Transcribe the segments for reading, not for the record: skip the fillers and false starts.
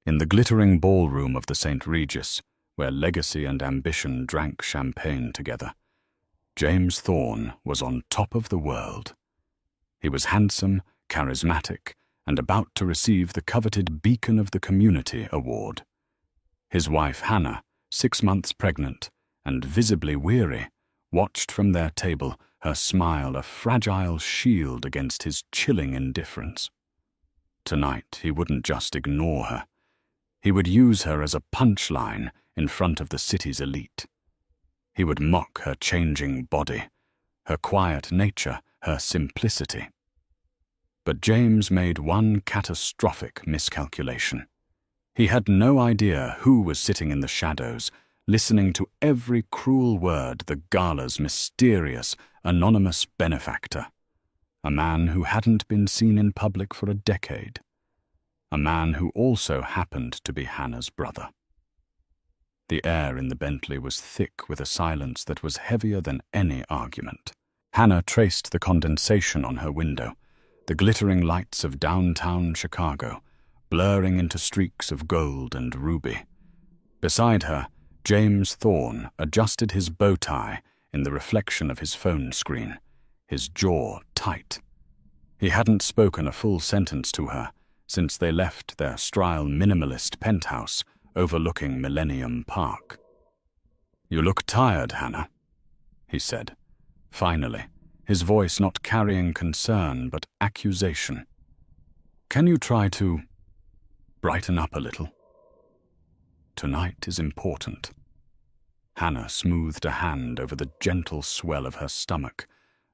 In the glittering ballroom of the St. Regis, where legacy and ambition drank champagne together, James Thorne was on top of the world. He was handsome, charismatic, and about to receive the coveted Beacon of the Community award. His wife Hannah, 6 months pregnant and visibly weary, watched from their table, her smile a fragile shield against his chilling indifference. Tonight he wouldn't just ignore her. He would use her as a punchline in front of the city's elite. He would mock her changing body, her quiet nature, her simplicity. But James made one catastrophic miscalculation. He had no idea who was sitting in the shadows, listening to every cruel word the Gala's mysterious, anonymous benefactor. A man who hadn't been seen in public for a decade. A man who also happened to be Hannah's brother. The air in the Bentley was thick with a silence that was heavier than any argument. Hannah traced the condensation on her window, the glittering lights of downtown Chicago, blurring into streaks of gold and ruby. Beside her, James Thorne adjusted his bow tie in the reflection of his phone screen, his jaw tight. He hadn't spoken a full sentence to her since they left their sterile minimalist penthouse overlooking Millennium Park. "You look tired, Hannah," he said, finally, his voice not carrying concern but accusation. "Can you try to brighten up a little? Tonight is important." Hannah smoothed a hand over the gentle swell of her stomach,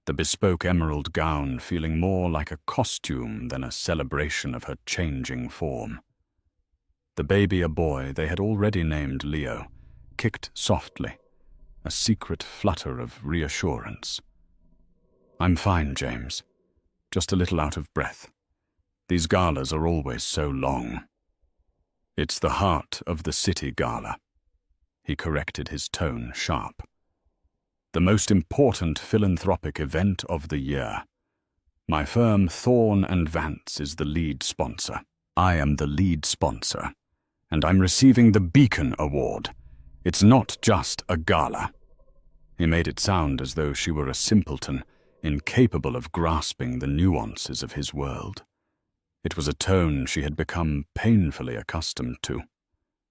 the bespoke emerald gown feeling more like a costume than a celebration of her changing form. The baby, a boy they had already named Leo, kicked softly, a secret flutter of reassurance. "I'm fine, James. Just a little out of breath. These galas are always so long." "It's the heart of the city gala." He corrected his tone sharp. "The most important philanthropic event of the year. My firm Thorne and Vance is the lead sponsor. I am the lead sponsor, and I'm receiving the Beacon Award. It's not just a gala." He made it sound as though she were a simpleton, incapable of grasping the nuances of his world. It was a tone she had become painfully accustomed to.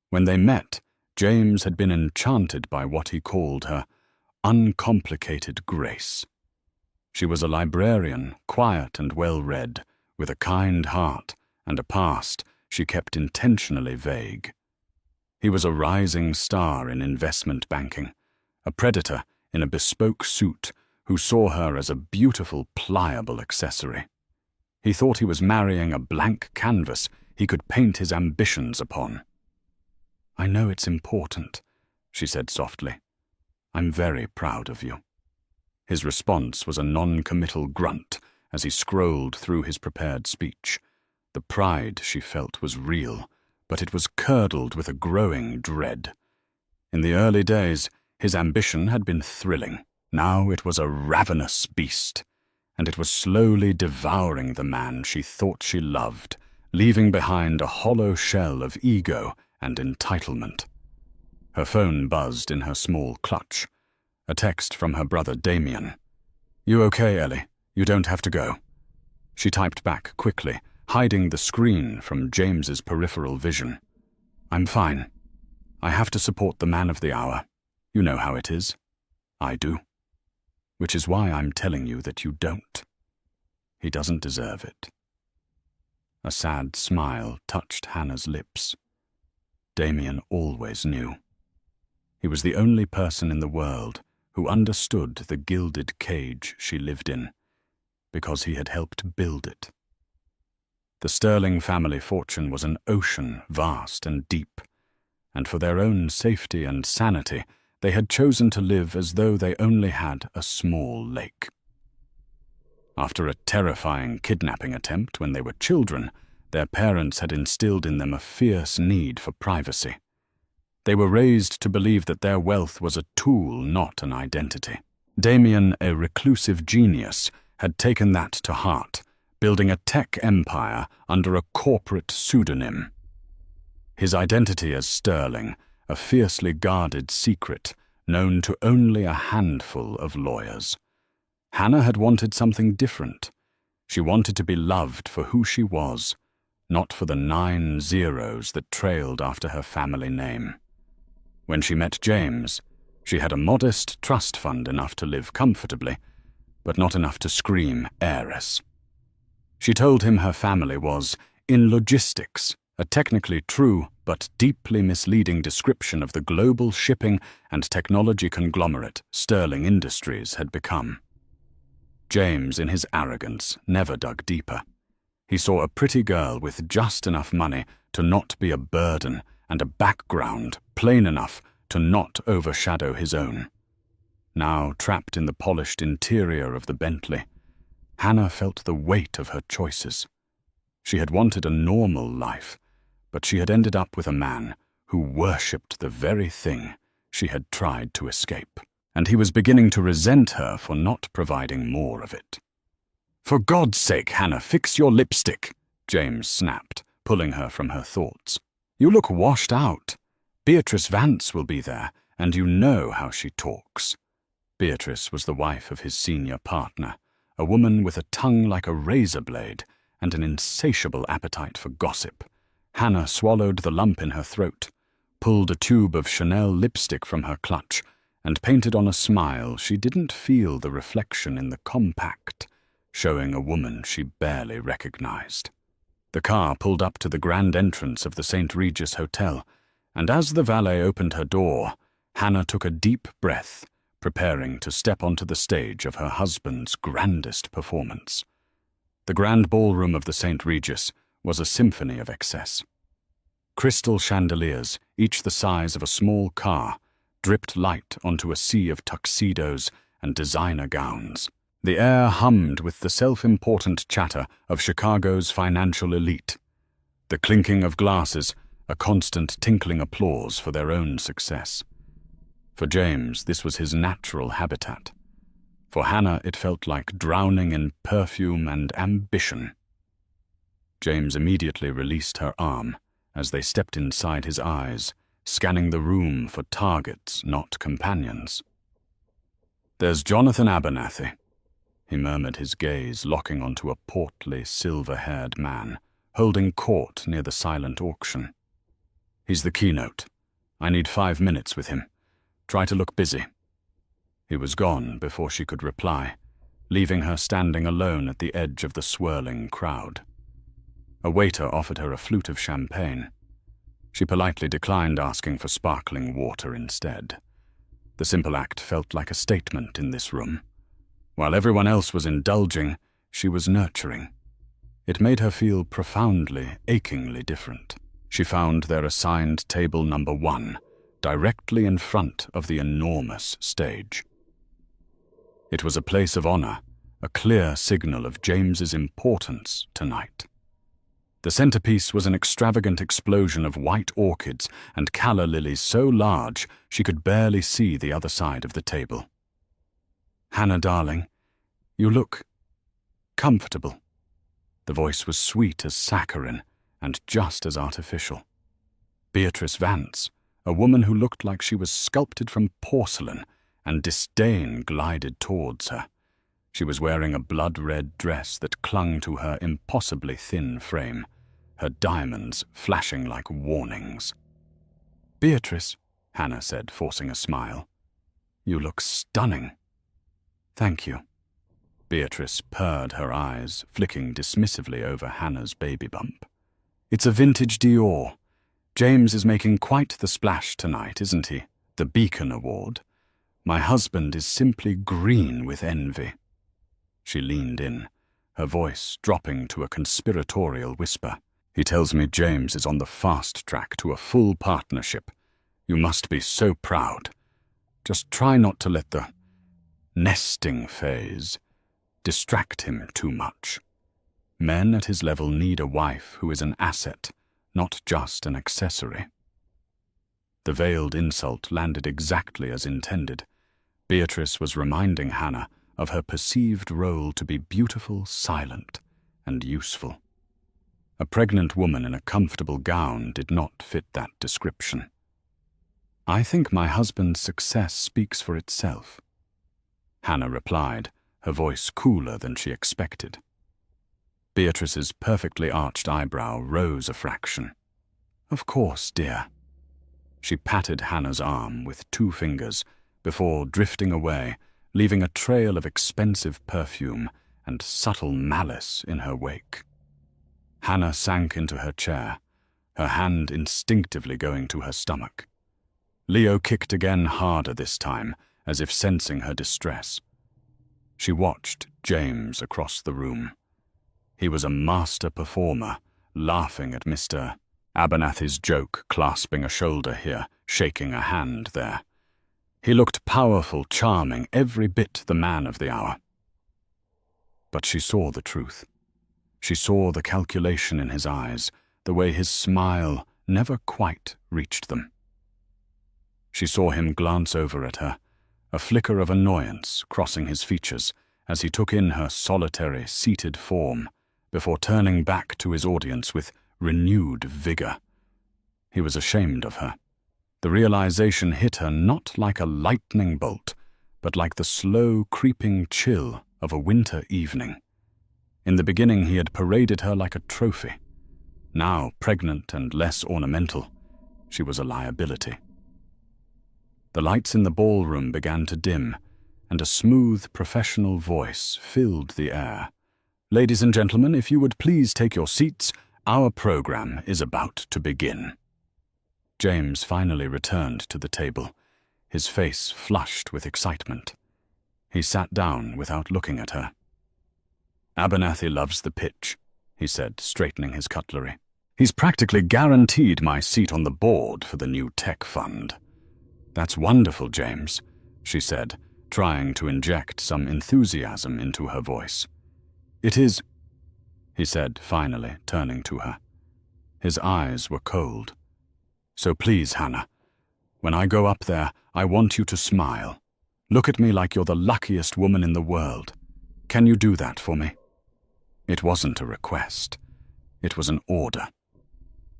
When they met, James had been enchanted by what he called her uncomplicated grace. She was a librarian, quiet and well-read, with a kind heart and a past she kept intentionally vague. He was a rising star in investment banking, a predator in a bespoke suit who saw her as a beautiful, pliable accessory. He thought he was marrying a blank canvas he could paint his ambitions upon. "I know it's important," she said softly. "I'm very proud of you." His response was a non-committal grunt as he scrolled through his prepared speech. The pride she felt was real, but it was curdled with a growing dread. In the early days, his ambition had been thrilling. Now it was a ravenous beast, and it was slowly devouring the man she thought she loved, leaving behind a hollow shell of ego and entitlement. Her phone buzzed in her small clutch. A text from her brother Damien. "You okay, Ellie? You don't have to go." She typed back quickly, hiding the screen from James's peripheral vision. "I'm fine. I have to support the man of the hour. You know how it is." "I do. Which is why I'm telling you that you don't. He doesn't deserve it." A sad smile touched Hannah's lips. Damien always knew. He was the only person in the world who understood the gilded cage she lived in, because he had helped build it. The Sterling family fortune was an ocean vast and deep, and for their own safety and sanity, they had chosen to live as though they only had a small lake. After a terrifying kidnapping attempt when they were children, their parents had instilled in them a fierce need for privacy. They were raised to believe that their wealth was a tool, not an identity. Damien, a reclusive genius, had taken that to heart, building a tech empire under a corporate pseudonym. his identity as Sterling, a fiercely guarded secret known to only a handful of lawyers. Hannah had wanted something different. She wanted to be loved for who she was, not for the 9 zeros that trailed after her family name. When she met James, she had a modest trust fund enough to live comfortably, but not enough to scream heiress. She told him her family was in logistics, a technically true but deeply misleading description of the global shipping and technology conglomerate Sterling Industries had become. James, in his arrogance, never dug deeper. He saw a pretty girl with just enough money to not be a burden and a background plain enough to not overshadow his own. Now trapped in the polished interior of the Bentley, Hannah felt the weight of her choices. She had wanted a normal life, but she had ended up with a man who worshipped the very thing she had tried to escape, and he was beginning to resent her for not providing more of it. "For God's sake, Hannah, fix your lipstick," James snapped, pulling her from her thoughts. "You look washed out. Beatrice Vance will be there, and you know how she talks." Beatrice was the wife of his senior partner, a woman with a tongue like a razor blade and an insatiable appetite for gossip. Hannah swallowed the lump in her throat, pulled a tube of Chanel lipstick from her clutch, and painted on a smile she didn't feel the reflection in the compact, showing a woman she barely recognized. The car pulled up to the grand entrance of the St. Regis Hotel, and as the valet opened her door, Hannah took a deep breath, preparing to step onto the stage of her husband's grandest performance. The grand ballroom of the St. Regis was a symphony of excess. Crystal chandeliers, each the size of a small car, dripped light onto a sea of tuxedos and designer gowns. The air hummed with the self-important chatter of Chicago's financial elite. The clinking of glasses, a constant tinkling applause for their own success. For James, this was his natural habitat. For Hannah, it felt like drowning in perfume and ambition. James immediately released her arm as they stepped inside his eyes, scanning the room for targets, not companions. "There's Jonathan Abernathy," he murmured, his gaze locking onto a portly, silver-haired man, holding court near the silent auction. "He's the keynote. I need 5 minutes with him. Try to look busy." He was gone before she could reply, leaving her standing alone at the edge of the swirling crowd. A waiter offered her a flute of champagne. She politely declined, asking for sparkling water instead. The simple act felt like a statement in this room. While everyone else was indulging, she was nurturing. It made her feel profoundly, achingly different. She found their assigned table number 1, directly in front of the enormous stage. It was a place of honor, a clear signal of James's importance tonight. The centerpiece was an extravagant explosion of white orchids and calla lilies so large she could barely see the other side of the table. "Hannah, darling, you look comfortable." The voice was sweet as saccharin and just as artificial. Beatrice Vance, a woman who looked like she was sculpted from porcelain, and disdain glided towards her. She was wearing a blood-red dress that clung to her impossibly thin frame, her diamonds flashing like warnings. "Beatrice," Hannah said, forcing a smile, "you look stunning." "Thank you." Beatrice purred her eyes, flicking dismissively over Hannah's baby bump. "It's a vintage Dior. James is making quite the splash tonight, isn't he? The Beacon Award. My husband is simply green with envy." She leaned in, her voice dropping to a conspiratorial whisper. "He tells me James is on the fast track to a full partnership. You must be so proud. Just try not to let the nesting phase distract him too much. Men at his level need a wife who is an asset, not just an accessory." The veiled insult landed exactly as intended. Beatrice was reminding Hannah of her perceived role to be beautiful, silent, and useful. A pregnant woman in a comfortable gown did not fit that description. "I think my husband's success speaks for itself," Hannah replied, her voice cooler than she expected. Beatrice's perfectly arched eyebrow rose a fraction. "Of course, dear." She patted Hannah's arm with 2 fingers before drifting away, leaving a trail of expensive perfume and subtle malice in her wake. Hannah sank into her chair, her hand instinctively going to her stomach. Leo kicked again, harder this time, as if sensing her distress. She watched James across the room. He was a master performer, laughing at Mr. Abernathy's joke, clasping a shoulder here, shaking a hand there. He looked powerful, charming, every bit the man of the hour. But she saw the truth. She saw the calculation in his eyes, the way his smile never quite reached them. She saw him glance over at her, a flicker of annoyance crossing his features as he took in her solitary, seated form, before turning back to his audience with renewed vigor. He was ashamed of her. The realization hit her not like a lightning bolt, but like the slow, creeping chill of a winter evening. In the beginning he had paraded her like a trophy. Now, pregnant and less ornamental, she was a liability. The lights in the ballroom began to dim, and a smooth, professional voice filled the air. "Ladies and gentlemen, if you would please take your seats, our program is about to begin." James finally returned to the table, his face flushed with excitement. He sat down without looking at her. "Abernathy loves the pitch," he said, straightening his cutlery. "He's practically guaranteed my seat on the board for the new tech fund." "That's wonderful, James," she said, trying to inject some enthusiasm into her voice. "It is," he said, finally turning to her. His eyes were cold. "So please, Hannah, when I go up there, I want you to smile. Look at me like you're the luckiest woman in the world. Can you do that for me?" It wasn't a request. It was an order.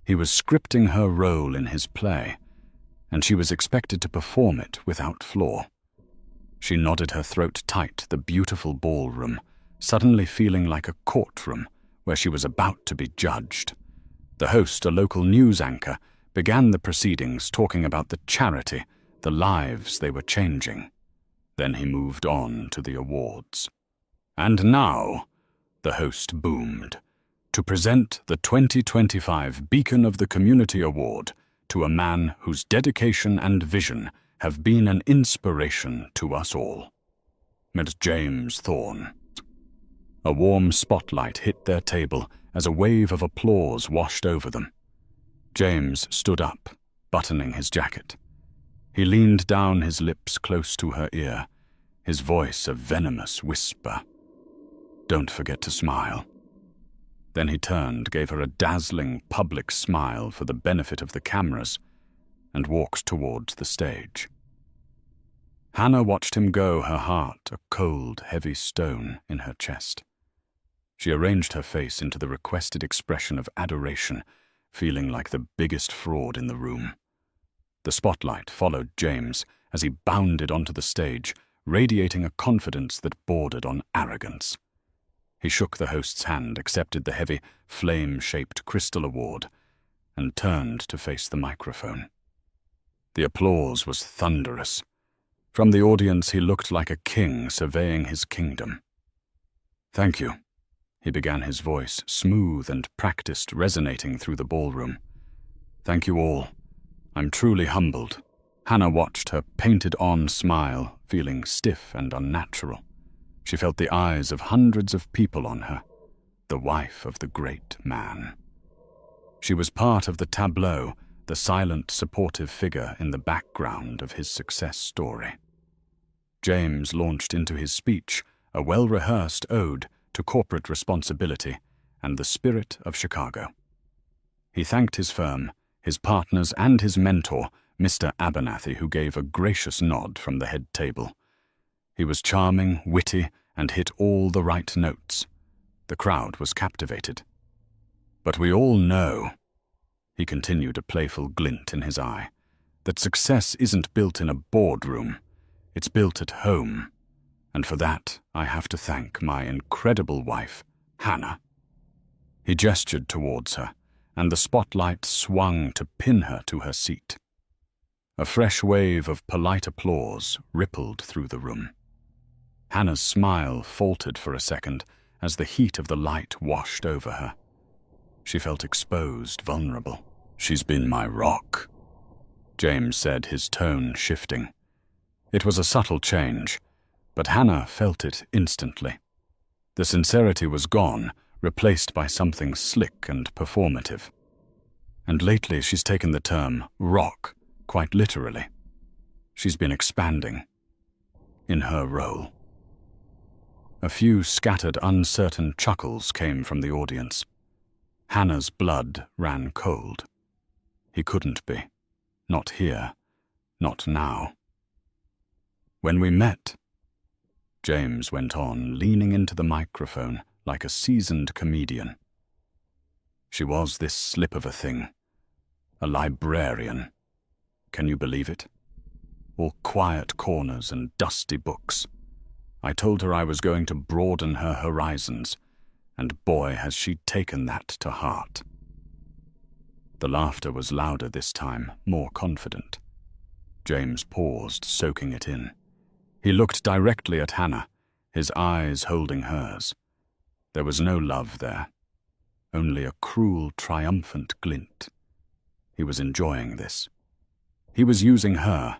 He was scripting her role in his play, and she was expected to perform it without flaw. She nodded, her throat tight, the beautiful ballroom, suddenly feeling like a courtroom where she was about to be judged. The host, a local news anchor, began the proceedings talking about the charity, the lives they were changing. Then he moved on to the awards. "And now," the host boomed, "to present the 2025 Beacon of the Community Award to a man whose dedication and vision have been an inspiration to us all. Ms. James Thorne." A warm spotlight hit their table as a wave of applause washed over them. James stood up, buttoning his jacket. He leaned down, his lips close to her ear, his voice a venomous whisper. "Don't forget to smile." Then he turned, gave her a dazzling public smile for the benefit of the cameras, and walked towards the stage. Hannah watched him go, her heart a cold, heavy stone in her chest. She arranged her face into the requested expression of adoration, feeling like the biggest fraud in the room. The spotlight followed James as he bounded onto the stage, radiating a confidence that bordered on arrogance. He shook the host's hand, accepted the heavy, flame-shaped crystal award, and turned to face the microphone. The applause was thunderous. From the audience he looked like a king surveying his kingdom. "Thank you," he began, his voice smooth and practiced, resonating through the ballroom. "Thank you all. I'm truly humbled." Hannah watched her painted-on smile, feeling stiff and unnatural. She felt the eyes of hundreds of people on her, the wife of the great man. She was part of the tableau, the silent, supportive figure in the background of his success story. James launched into his speech, a well-rehearsed ode to corporate responsibility and the spirit of Chicago. He thanked his firm, his partners, and his mentor, Mr. Abernathy, who gave a gracious nod from the head table. He was charming, witty, and hit all the right notes. The crowd was captivated. But we all know," he continued, a playful glint in his eye, "that success isn't built in a boardroom. It's built at home. And for that, I have to thank my incredible wife, Hannah." He gestured towards her, and the spotlight swung to pin her to her seat. A fresh wave of polite applause rippled through the room. Hannah's smile faltered for a second as the heat of the light washed over her. She felt exposed, vulnerable. "She's been my rock," James said, his tone shifting. It was a subtle change, but Hannah felt it instantly. The sincerity was gone, replaced by something slick and performative. And lately she's taken the term rock quite literally. She's been expanding in her role. A few scattered, uncertain chuckles came from the audience. Hannah's blood ran cold. He couldn't be. Not here. Not now. "When we met," James went on, leaning into the microphone like a seasoned comedian, "she was this slip of a thing. A librarian. Can you believe it? All quiet corners and dusty books. I told her I was going to broaden her horizons, and boy, has she taken that to heart." The laughter was louder this time, more confident. James paused, soaking it in. He looked directly at Hannah, his eyes holding hers. There was no love there, only a cruel, triumphant glint. He was enjoying this. He was using her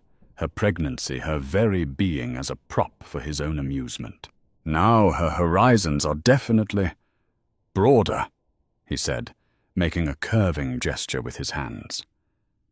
pregnancy, her very being, as a prop for his own amusement. "Now her horizons are definitely broader," he said, making a curving gesture with his hands.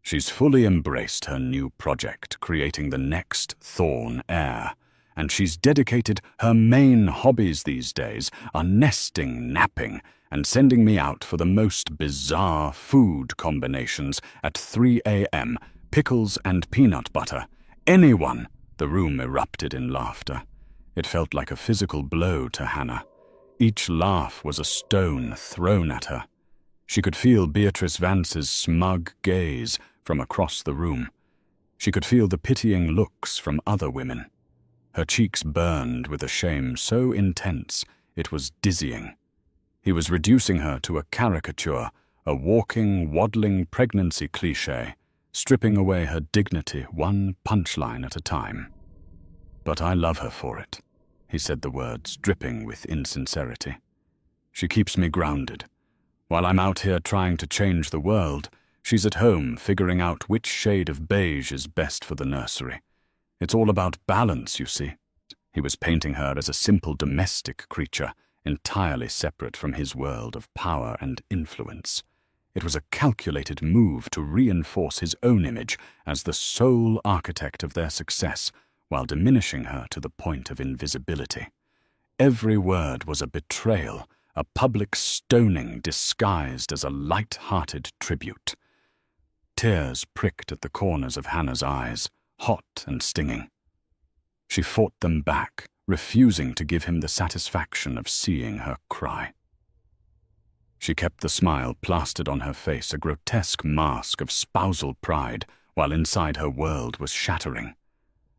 "She's fully embraced her new project, creating the next Thorn heir, and she's dedicated her main hobbies these days are nesting, napping, and sending me out for the most bizarre food combinations at 3 a.m., pickles and peanut butter. Anyone!" The room erupted in laughter. It felt like a physical blow to Hannah. Each laugh was a stone thrown at her. She could feel Beatrice Vance's smug gaze from across the room. She could feel the pitying looks from other women. Her cheeks burned with a shame so intense it was dizzying. He was reducing her to a caricature, a walking, waddling pregnancy cliché, stripping away her dignity one punchline at a time. "But I love her for it," he said, the words dripping with insincerity. "She keeps me grounded. While I'm out here trying to change the world, she's at home figuring out which shade of beige is best for the nursery. It's all about balance, you see." He was painting her as a simple domestic creature, entirely separate from his world of power and influence. It was a calculated move to reinforce his own image as the sole architect of their success, while diminishing her to the point of invisibility. Every word was a betrayal, a public stoning disguised as a light-hearted tribute. Tears pricked at the corners of Hannah's eyes, hot and stinging. She fought them back, refusing to give him the satisfaction of seeing her cry. She kept the smile plastered on her face, a grotesque mask of spousal pride, while inside her world was shattering.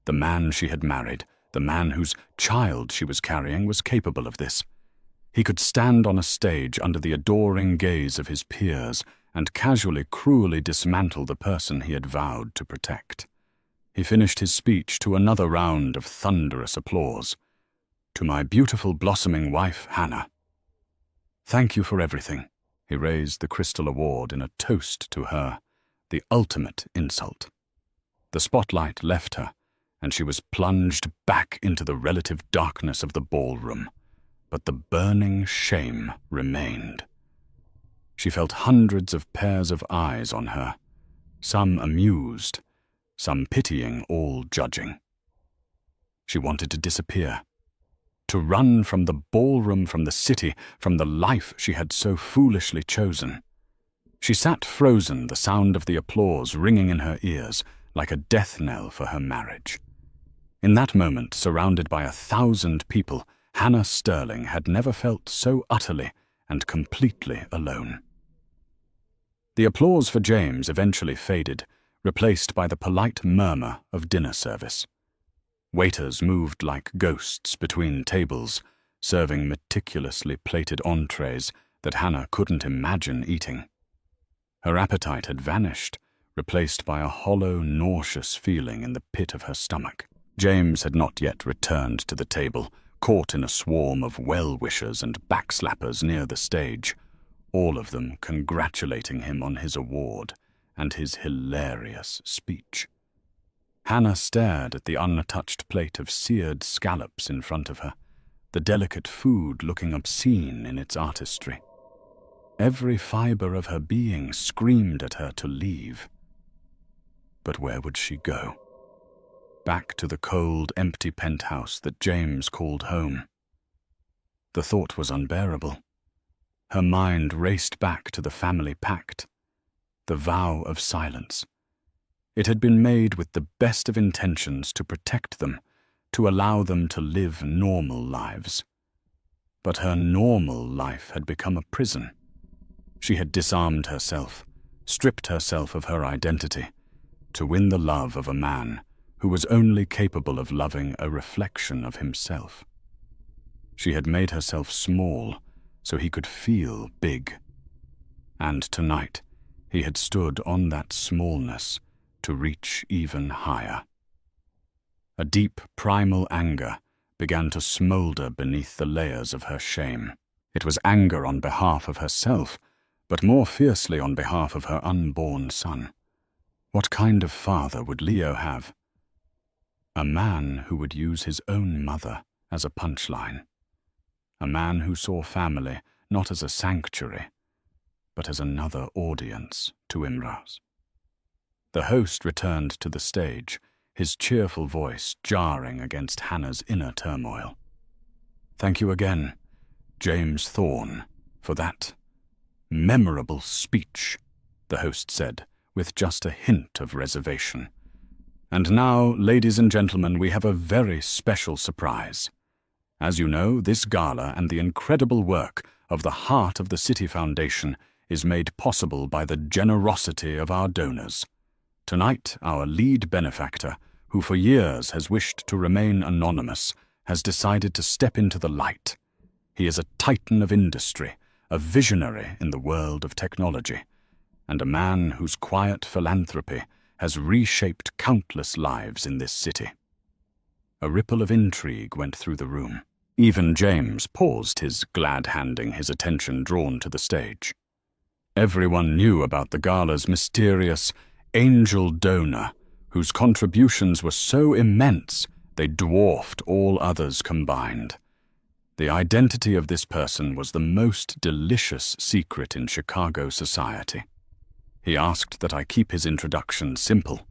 The man she had married, the man whose child she was carrying, was capable of this. He could stand on a stage under the adoring gaze of his peers and casually, cruelly dismantle the person he had vowed to protect. He finished his speech to another round of thunderous applause. "To my beautiful, blossoming wife, Hannah. Thank you for everything." He raised the crystal award in a toast to her, the ultimate insult. The spotlight left her, and she was plunged back into the relative darkness of the ballroom. But the burning shame remained. She felt hundreds of pairs of eyes on her, some amused, some pitying, all judging. She wanted to disappear, to run from the ballroom, from the city, from the life she had so foolishly chosen. She sat frozen, the sound of the applause ringing in her ears like a death knell for her marriage. In that moment, surrounded by 1,000 people, Hannah Sterling had never felt so utterly and completely alone. The applause for James eventually faded, replaced by the polite murmur of dinner service. Waiters moved like ghosts between tables, serving meticulously plated entrees that Hannah couldn't imagine eating. Her appetite had vanished, replaced by a hollow, nauseous feeling in the pit of her stomach. James had not yet returned to the table, caught in a swarm of well-wishers and backslappers near the stage, all of them congratulating him on his award and his hilarious speech. Hannah stared at the untouched plate of seared scallops in front of her, the delicate food looking obscene in its artistry. Every fiber of her being screamed at her to leave. But where would she go? Back to the cold, empty penthouse that James called home. The thought was unbearable. Her mind raced back to the family pact, the vow of silence. It had been made with the best of intentions to protect them, to allow them to live normal lives. But her normal life had become a prison. She had disarmed herself, stripped herself of her identity, to win the love of a man who was only capable of loving a reflection of himself. She had made herself small so he could feel big. And tonight, he had stood on that smallness to reach even higher. A deep, primal anger began to smolder beneath the layers of her shame. It was anger on behalf of herself, but more fiercely on behalf of her unborn son. What kind of father would Leo have? A man who would use his own mother as a punchline. A man who saw family not as a sanctuary, but as another audience to Imraz. The host returned to the stage, his cheerful voice jarring against Hannah's inner turmoil. "Thank you again, James Thorne, for that memorable speech," the host said, with just a hint of reservation. "And now, ladies and gentlemen, we have a very special surprise. As you know, this gala and the incredible work of the Heart of the City Foundation is made possible by the generosity of our donors. Tonight, our lead benefactor, who for years has wished to remain anonymous, has decided to step into the light. He is a titan of industry, a visionary in the world of technology, and a man whose quiet philanthropy has reshaped countless lives in this city." A ripple of intrigue went through the room. Even James paused, his glad-handing, his attention drawn to the stage. Everyone knew about the gala's mysterious angel donor, whose contributions were so immense they dwarfed all others combined. The identity of this person was the most delicious secret in Chicago society. He asked that I keep his introduction simple.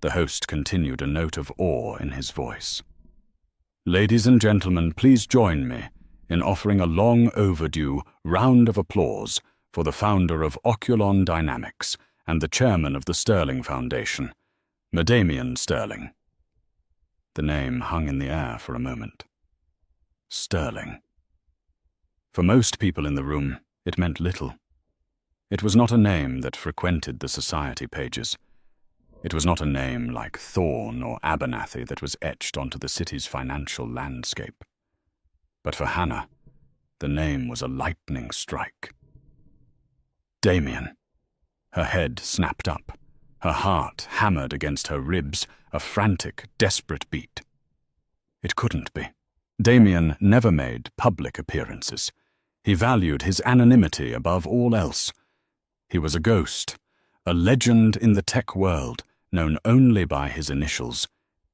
The host continued, a note of awe in his voice. "Ladies and gentlemen, please join me in offering a long-overdue round of applause for the founder of Oculon Dynamics and the chairman of the Sterling Foundation, Damian Sterling." The name hung in the air for a moment. Sterling. For most people in the room, it meant little. It was not a name that frequented the society pages. It was not a name like Thorne or Abernathy that was etched onto the city's financial landscape. But for Hannah, the name was a lightning strike. Damien. Her head snapped up, her heart hammered against her ribs, a frantic, desperate beat. It couldn't be. Damien never made public appearances. He valued his anonymity above all else. He was a ghost, a legend in the tech world, known only by his initials,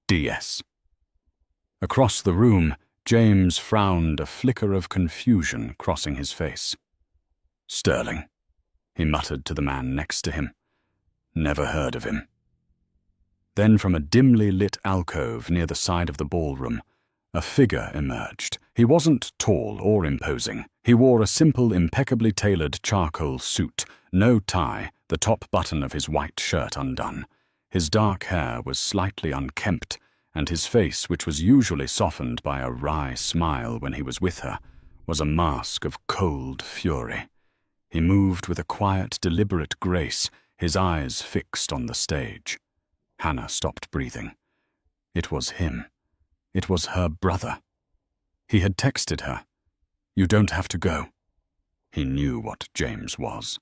DS. Across the room, James frowned, a flicker of confusion crossing his face. "Sterling," he muttered to the man next to him. "Never heard of him." Then from a dimly lit alcove near the side of the ballroom, a figure emerged. He wasn't tall or imposing. He wore a simple, impeccably tailored charcoal suit, no tie, the top button of his white shirt undone. His dark hair was slightly unkempt, and his face, which was usually softened by a wry smile when he was with her, was a mask of cold fury. He moved with a quiet, deliberate grace, his eyes fixed on the stage. Hannah stopped breathing. It was him. It was her brother. He had texted her, "You don't have to go." He knew what James was.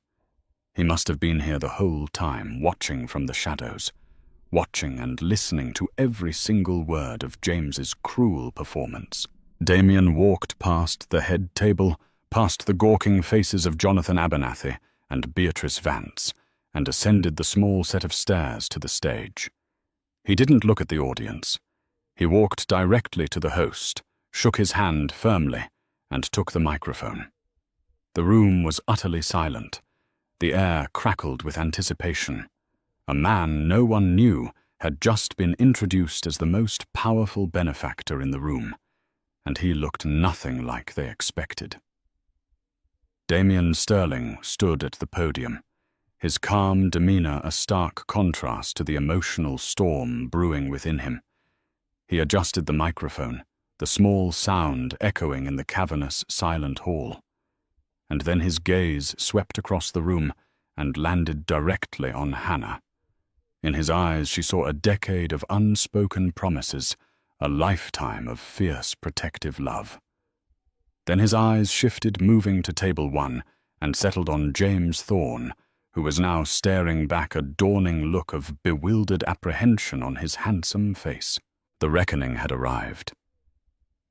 He must have been here the whole time, watching from the shadows, watching and listening to every single word of James's cruel performance. Damien walked past the head table, past the gawking faces of Jonathan Abernathy and Beatrice Vance, and ascended the small set of stairs to the stage. He didn't look at the audience. He walked directly to the host, shook his hand firmly, and took the microphone. The room was utterly silent. The air crackled with anticipation. A man no one knew had just been introduced as the most powerful benefactor in the room, and he looked nothing like they expected. Damien Sterling stood at the podium, his calm demeanor a stark contrast to the emotional storm brewing within him. He adjusted the microphone, the small sound echoing in the cavernous, silent hall. And then his gaze swept across the room and landed directly on Hannah. In his eyes she saw a decade of unspoken promises, a lifetime of fierce protective love. Then his eyes shifted, moving to table 1, and settled on James Thorne, who was now staring back, a dawning look of bewildered apprehension on his handsome face. The reckoning had arrived.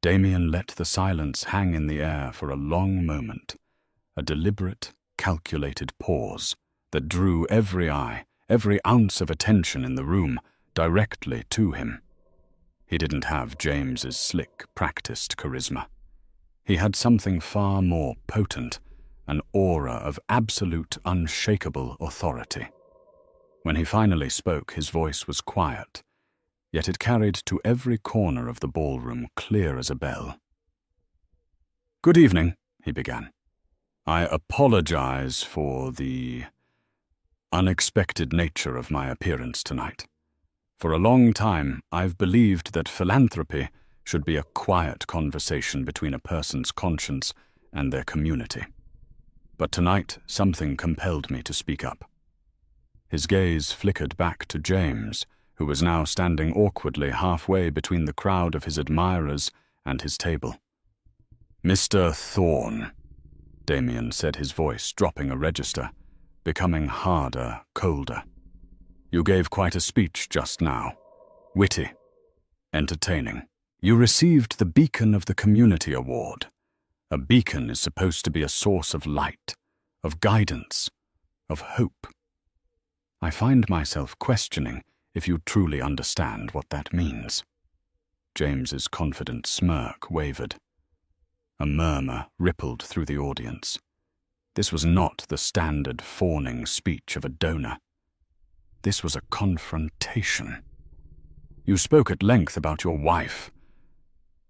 Damien let the silence hang in the air for a long moment, a deliberate, calculated pause that drew every eye, every ounce of attention in the room, directly to him. He didn't have James's slick, practiced charisma. He had something far more potent, an aura of absolute, unshakable authority. When he finally spoke, his voice was quiet, yet it carried to every corner of the ballroom, clear as a bell. "Good evening," he began. "I apologize for the unexpected nature of my appearance tonight. For a long time, I've believed that philanthropy should be a quiet conversation between a person's conscience and their community. But tonight, something compelled me to speak up." His gaze flickered back to James, who was now standing awkwardly halfway between the crowd of his admirers and his table. "Mr. Thorne," Damien said, his voice dropping a register, becoming harder, colder. "You gave quite a speech just now. Witty, entertaining. You received the Beacon of the Community Award. A beacon is supposed to be a source of light, of guidance, of hope. I find myself questioning if you truly understand what that means." James's confident smirk wavered. A murmur rippled through the audience. This was not the standard fawning speech of a donor. This was a confrontation. "You spoke at length about your wife."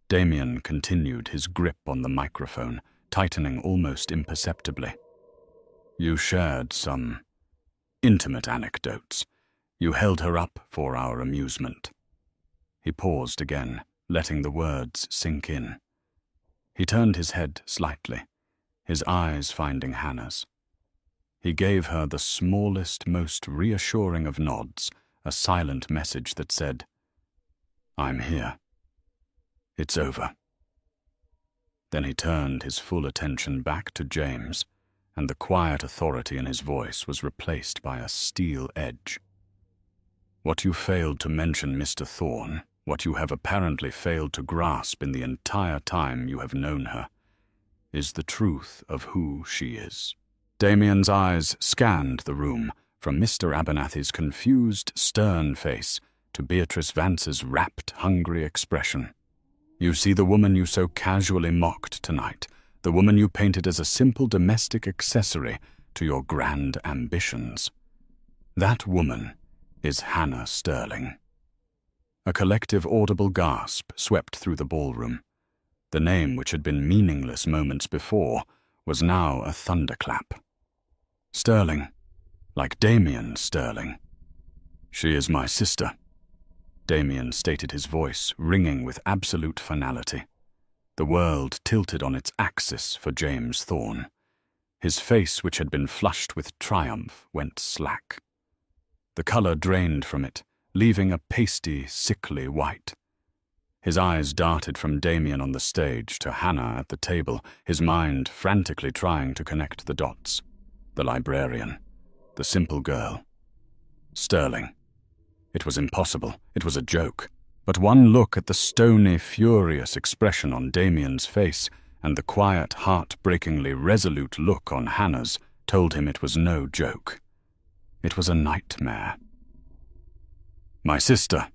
Damien continued, his grip on the microphone tightening almost imperceptibly. "You shared some intimate anecdotes. You held her up for our amusement." He paused again, letting the words sink in. He turned his head slightly, his eyes finding Hannah's. He gave her the smallest, most reassuring of nods, a silent message that said, "I'm here. It's over." Then he turned his full attention back to James, and the quiet authority in his voice was replaced by a steel edge. "What you failed to mention, Mr. Thorne, what you have apparently failed to grasp in the entire time you have known her, is the truth of who she is." Damien's eyes scanned the room, from Mr. Abernathy's confused, stern face to Beatrice Vance's rapt, hungry expression. "You see the woman you so casually mocked tonight, the woman you painted as a simple domestic accessory to your grand ambitions. That woman is Hannah Sterling." A collective audible gasp swept through the ballroom. The name, which had been meaningless moments before, was now a thunderclap. "Sterling, like Damien Sterling. She is my sister," Damien stated, his voice ringing with absolute finality. The world tilted on its axis for James Thorne. His face, which had been flushed with triumph, went slack. The colour drained from it, leaving a pasty, sickly white. His eyes darted from Damien on the stage to Hannah at the table, his mind frantically trying to connect the dots. The librarian. The simple girl. Sterling. It was impossible. It was a joke. But one look at the stony, furious expression on Damien's face and the quiet, heart-breakingly resolute look on Hannah's told him it was no joke. It was a nightmare. "My sister."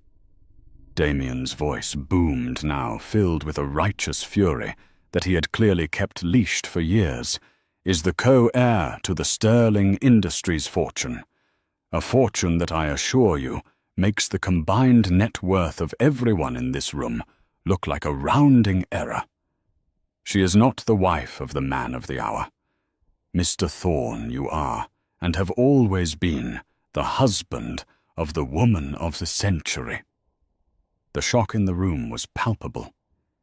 Damien's voice boomed now, filled with a righteous fury that he had clearly kept leashed for years, "is the co-heir to the Sterling Industries fortune. A fortune that, I assure you, makes the combined net worth of everyone in this room look like a rounding error. She is not the wife of the man of the hour. Mr. Thorne, you are, and have always been, the husband of the woman of the century." The shock in the room was palpable.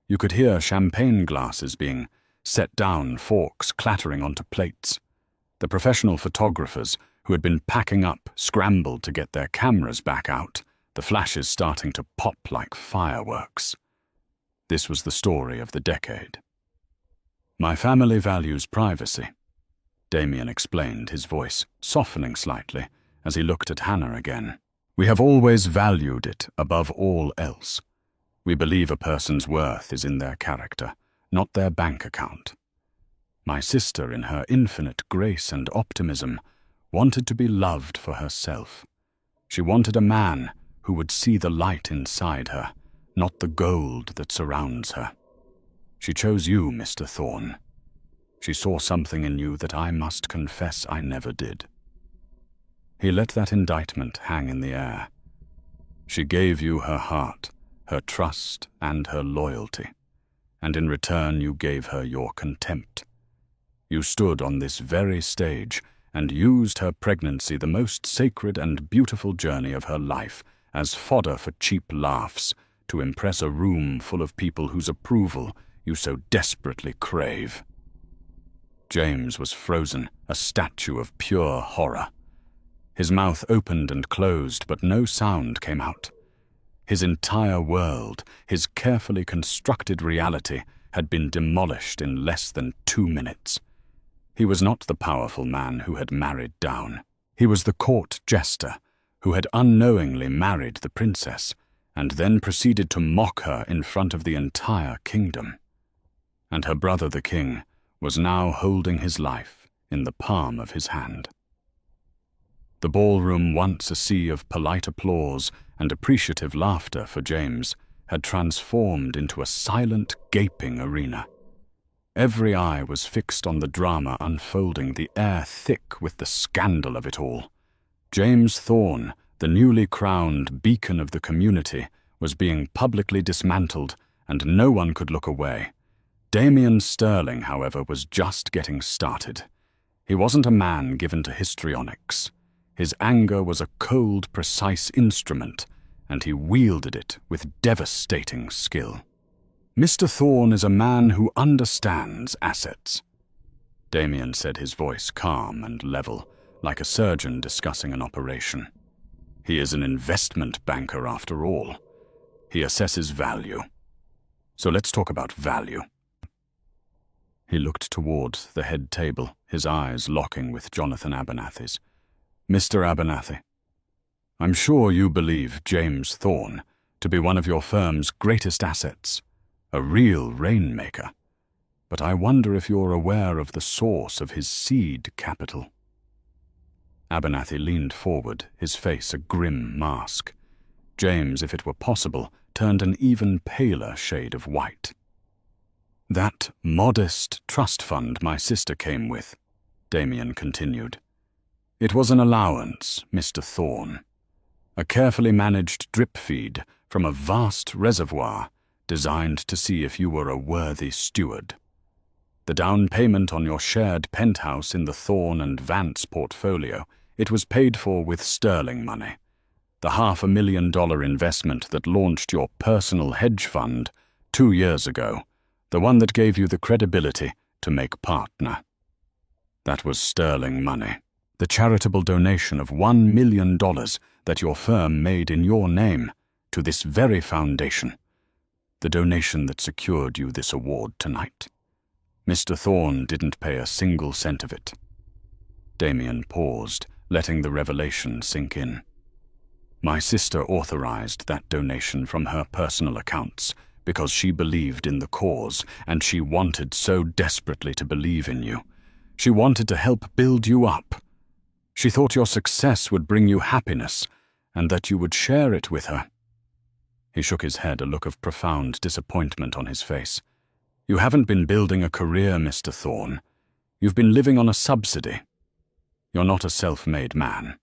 You could hear champagne glasses being set down, forks clattering onto plates. The professional photographers who had been packing up scrambled to get their cameras back out, the flashes starting to pop like fireworks. This was the story of the decade. "My family values privacy," Damien explained, his voice softening slightly as he looked at Hannah again. "We have always valued it above all else. We believe a person's worth is in their character, not their bank account. My sister, in her infinite grace and optimism, wanted to be loved for herself. She wanted a man who would see the light inside her, not the gold that surrounds her. She chose you, Mr. Thorne. She saw something in you that I must confess I never did." He let that indictment hang in the air. "She gave you her heart, her trust, and her loyalty, and in return you gave her your contempt. You stood on this very stage and used her pregnancy, the most sacred and beautiful journey of her life, as fodder for cheap laughs, to impress a room full of people whose approval you so desperately crave." James was frozen, a statue of pure horror. His mouth opened and closed, but no sound came out. His entire world, his carefully constructed reality, had been demolished in less than 2 minutes. He was not the powerful man who had married down. He was the court jester who had unknowingly married the princess and then proceeded to mock her in front of the entire kingdom. And her brother the king was now holding his life in the palm of his hand. The ballroom, once a sea of polite applause and appreciative laughter for James, had transformed into a silent, gaping arena. Every eye was fixed on the drama unfolding, the air thick with the scandal of it all. James Thorne, the newly crowned beacon of the community, was being publicly dismantled, and no one could look away. Damien Sterling, however, was just getting started. He wasn't a man given to histrionics. His anger was a cold, precise instrument, and he wielded it with devastating skill. "Mr. Thorne is a man who understands assets," Damien said, his voice calm and level, like a surgeon discussing an operation. "He is an investment banker after all. He assesses value. So let's talk about value." He looked toward the head table, his eyes locking with Jonathan Abernathy's. "Mr. Abernathy, I'm sure you believe James Thorne to be one of your firm's greatest assets, a real rainmaker. But I wonder if you're aware of the source of his seed capital." Abernathy leaned forward, his face a grim mask. James, if it were possible, turned an even paler shade of white. "That modest trust fund my sister came with," Damien continued. "It was an allowance, Mr. Thorne. A carefully managed drip feed from a vast reservoir designed to see if you were a worthy steward. The down payment on your shared penthouse in the Thorne and Vance portfolio, it was paid for with sterling money. The $500,000 investment that launched your personal hedge fund 2 years ago, the one that gave you the credibility to make partner." That was sterling money. The charitable donation of $1 million that your firm made in your name to this very foundation. The donation that secured you this award tonight. Mr. Thorne didn't pay a single cent of it. Damien paused, letting the revelation sink in. My sister authorized that donation from her personal accounts because she believed in the cause, and she wanted so desperately to believe in you. She wanted to help build you up. She thought your success would bring you happiness, and that you would share it with her. He shook his head, a look of profound disappointment on his face. You haven't been building a career, Mr. Thorne. You've been living on a subsidy. You're not a self-made man.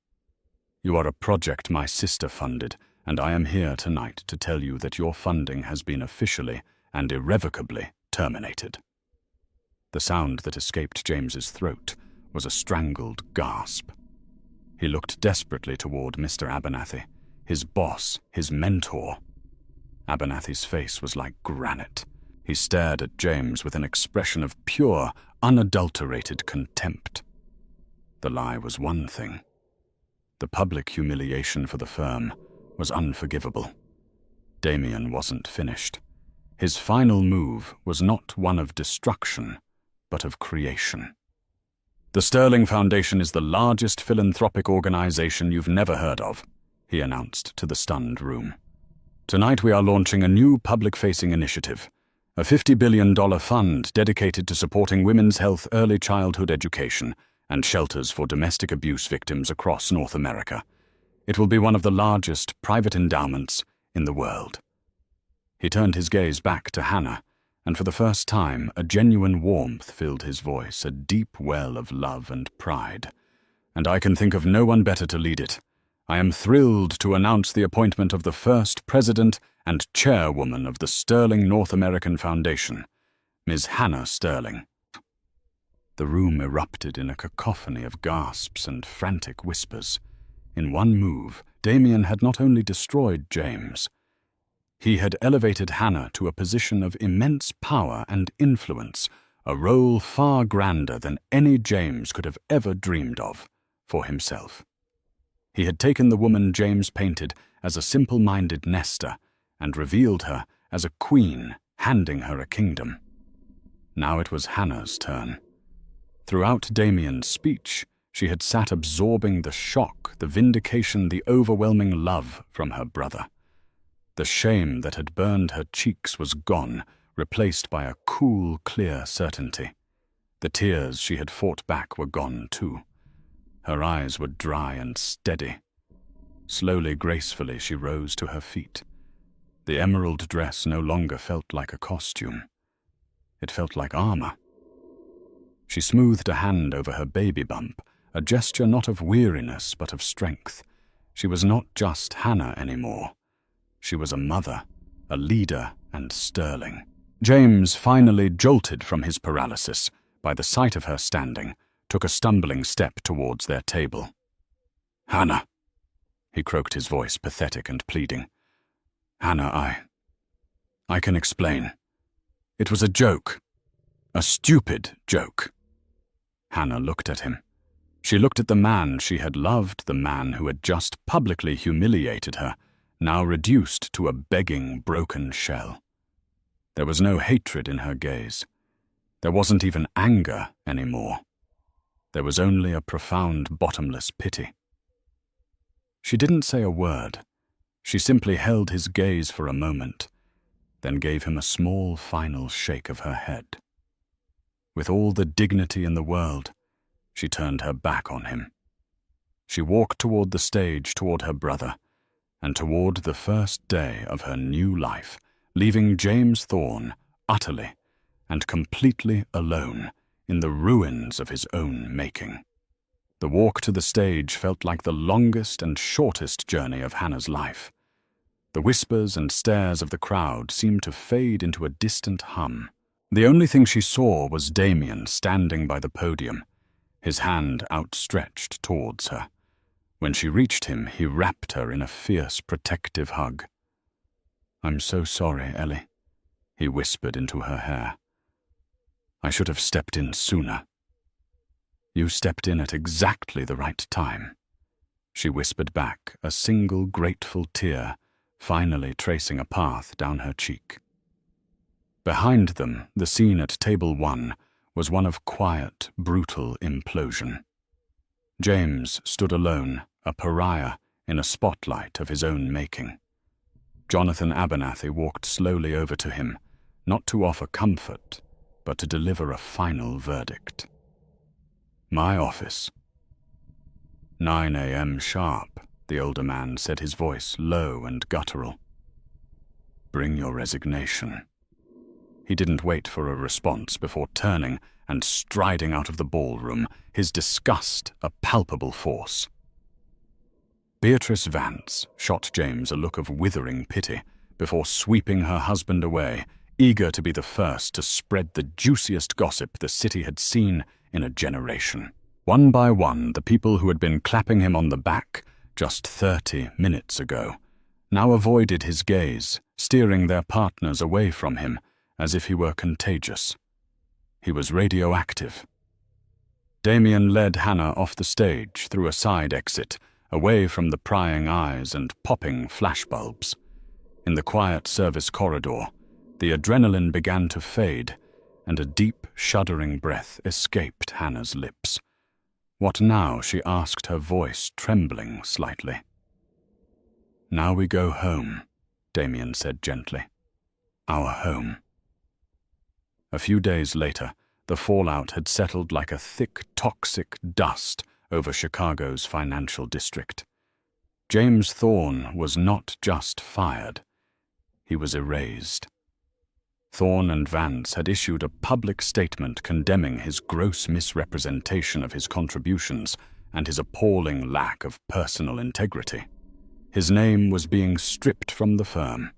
You are a project my sister funded, and I am here tonight to tell you that your funding has been officially and irrevocably terminated. The sound that escaped James's throat was a strangled gasp. He looked desperately toward Mr. Abernathy, his boss, his mentor. Abernathy's face was like granite. He stared at James with an expression of pure, unadulterated contempt. The lie was one thing. The public humiliation for the firm was unforgivable. Damien wasn't finished. His final move was not one of destruction, but of creation. The Sterling Foundation is the largest philanthropic organization you've never heard of, he announced to the stunned room. Tonight we are launching a new public-facing initiative, a $50 billion fund dedicated to supporting women's health, early childhood education, and shelters for domestic abuse victims across North America. It will be one of the largest private endowments in the world. He turned his gaze back to Hannah, and for the first time a genuine warmth filled his voice, a deep well of love and pride. And I can think of no one better to lead it. I am thrilled to announce the appointment of the first president and chairwoman of the Sterling North American Foundation, Ms. Hannah Sterling. The room erupted in a cacophony of gasps and frantic whispers. In one move, Damien had not only destroyed James, he had elevated Hannah to a position of immense power and influence, a role far grander than any James could have ever dreamed of for himself. He had taken the woman James painted as a simple-minded nester and revealed her as a queen, handing her a kingdom. Now it was Hannah's turn. Throughout Damien's speech, she had sat absorbing the shock, the vindication, the overwhelming love from her brother. The shame that had burned her cheeks was gone, replaced by a cool, clear certainty. The tears she had fought back were gone too. Her eyes were dry and steady. Slowly, gracefully, she rose to her feet. The emerald dress no longer felt like a costume. It felt like armor. She smoothed a hand over her baby bump, a gesture not of weariness but of strength. She was not just Hannah anymore. She was a mother, a leader, and sterling. James, finally jolted from his paralysis by the sight of her standing, took a stumbling step towards their table. "Hannah," he croaked, his voice pathetic and pleading. "Hannah, I can explain. It was a joke. A stupid joke." Hannah looked at him. She looked at the man she had loved, the man who had just publicly humiliated her, now reduced to a begging, broken shell. There was no hatred in her gaze. There wasn't even anger anymore. There was only a profound, bottomless pity. She didn't say a word. She simply held his gaze for a moment, then gave him a small, final shake of her head. With all the dignity in the world, she turned her back on him. She walked toward the stage, toward her brother, and toward the first day of her new life, leaving James Thorne utterly and completely alone in the ruins of his own making. The walk to the stage felt like the longest and shortest journey of Hannah's life. The whispers and stares of the crowd seemed to fade into a distant hum. The only thing she saw was Damien standing by the podium, his hand outstretched towards her. When she reached him, he wrapped her in a fierce, protective hug. "I'm so sorry, Ellie," he whispered into her hair. "I should have stepped in sooner." You stepped in at exactly the right time, she whispered back, a single grateful tear finally tracing a path down her cheek. Behind them, the scene at Table 1 was one of quiet, brutal implosion. James stood alone, a pariah, in a spotlight of his own making. Jonathan Abernathy walked slowly over to him, not to offer comfort, but to deliver a final verdict. My office. 9 a.m. sharp, the older man said, his voice low and guttural. Bring your resignation. He didn't wait for a response before turning and striding out of the ballroom, his disgust a palpable force. Beatrice Vance shot James a look of withering pity before sweeping her husband away, eager to be the first to spread the juiciest gossip the city had seen in a generation. One by one, the people who had been clapping him on the back just 30 minutes ago now avoided his gaze, steering their partners away from him as if he were contagious. He was radioactive. Damien led Hannah off the stage through a side exit, away from the prying eyes and popping flashbulbs. In the quiet service corridor, the adrenaline began to fade, and a deep, shuddering breath escaped Hannah's lips. What now? She asked, her voice trembling slightly. Now we go home, Damien said gently. Our home. A few days later, the fallout had settled like a thick, toxic dust over Chicago's financial district. James Thorne was not just fired. He was erased. Thorne and Vance had issued a public statement condemning his gross misrepresentation of his contributions and his appalling lack of personal integrity. His name was being stripped from the firm.